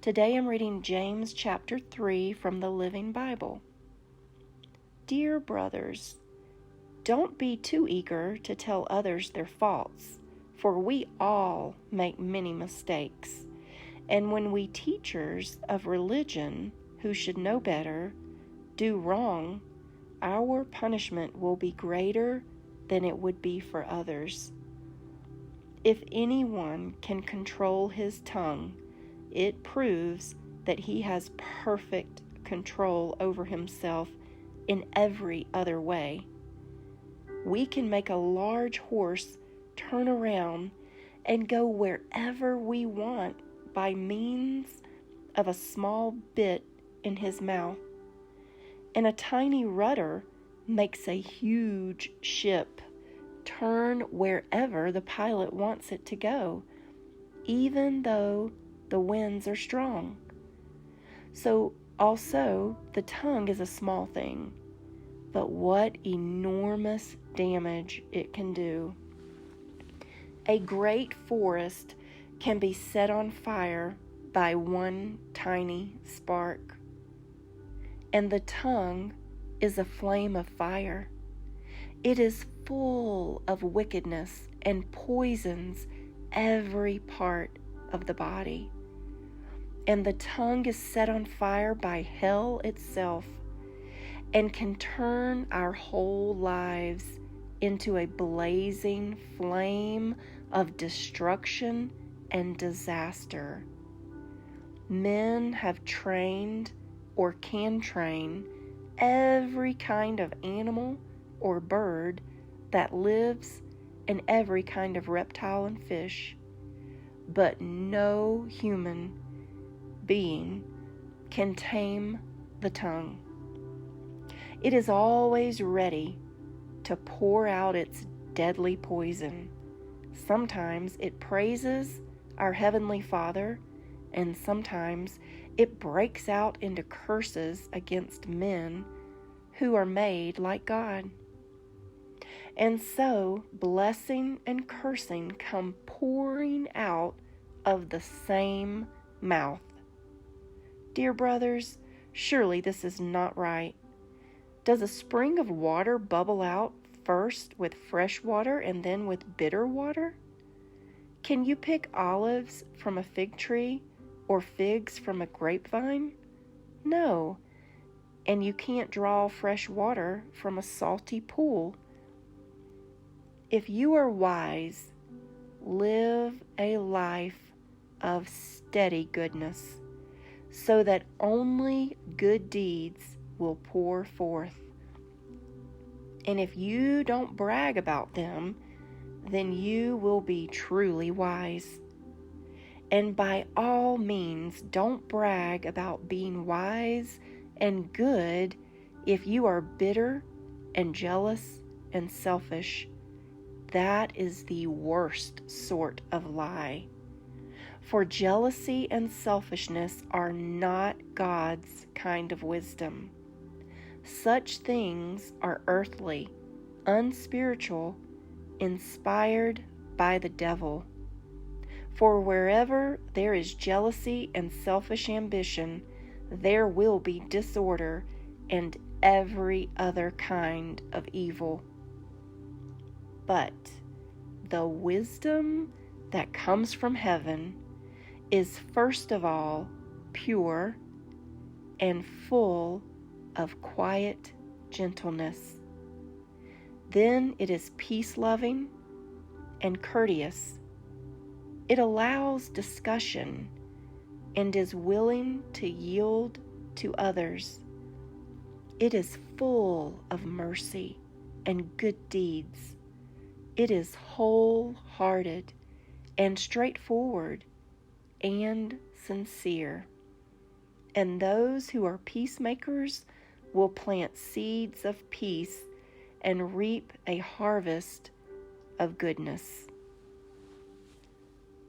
Today I'm reading James chapter 3 from the Living Bible. Dear brothers, don't be too eager to tell others their faults, for we all make many mistakes. And when we teachers of religion, who should know better, do wrong, our punishment will be greater than it would be for others. If anyone can control his tongue, it proves that he has perfect control over himself in every other way. We can make a large horse turn around and go wherever we want by means of a small bit in his mouth. And a tiny rudder makes a huge ship turn wherever the pilot wants it to go, even though the winds are strong. So also the tongue is a small thing, but what enormous damage it can do. A great forest can be set on fire by one tiny spark. And the tongue is a flame of fire. It is full of wickedness and poisons every part of the body. And the tongue is set on fire by hell itself and can turn our whole lives into a blazing flame of destruction and disaster. Men have trained or can train every kind of animal or bird that lives and every kind of reptile and fish, but no human being can tame the tongue. It is always ready to pour out its deadly poison. Sometimes it praises our Heavenly Father, and sometimes it breaks out into curses against men who are made like God. And so blessing and cursing come pouring out of the same mouth. Dear brothers, surely this is not right. Does a spring of water bubble out first with fresh water and then with bitter water? Can you pick olives from a fig tree or figs from a grapevine? No. And you can't draw fresh water from a salty pool. If you are wise, live a life of steady goodness, so that only good deeds will pour forth. And if you don't brag about them, then you will be truly wise. And by all means, don't brag about being wise and good if you are bitter and jealous and selfish. That is the worst sort of lie. For jealousy and selfishness are not God's kind of wisdom. Such things are earthly, unspiritual, inspired by the devil. For wherever there is jealousy and selfish ambition, there will be disorder and every other kind of evil. But the wisdom that comes from heaven is first of all pure and full of quiet gentleness. Then it is peace-loving and courteous. It allows discussion and is willing to yield to others. It is full of mercy and good deeds. It is wholehearted and straightforward and sincere. And those who are peacemakers will plant seeds of peace and reap a harvest of goodness.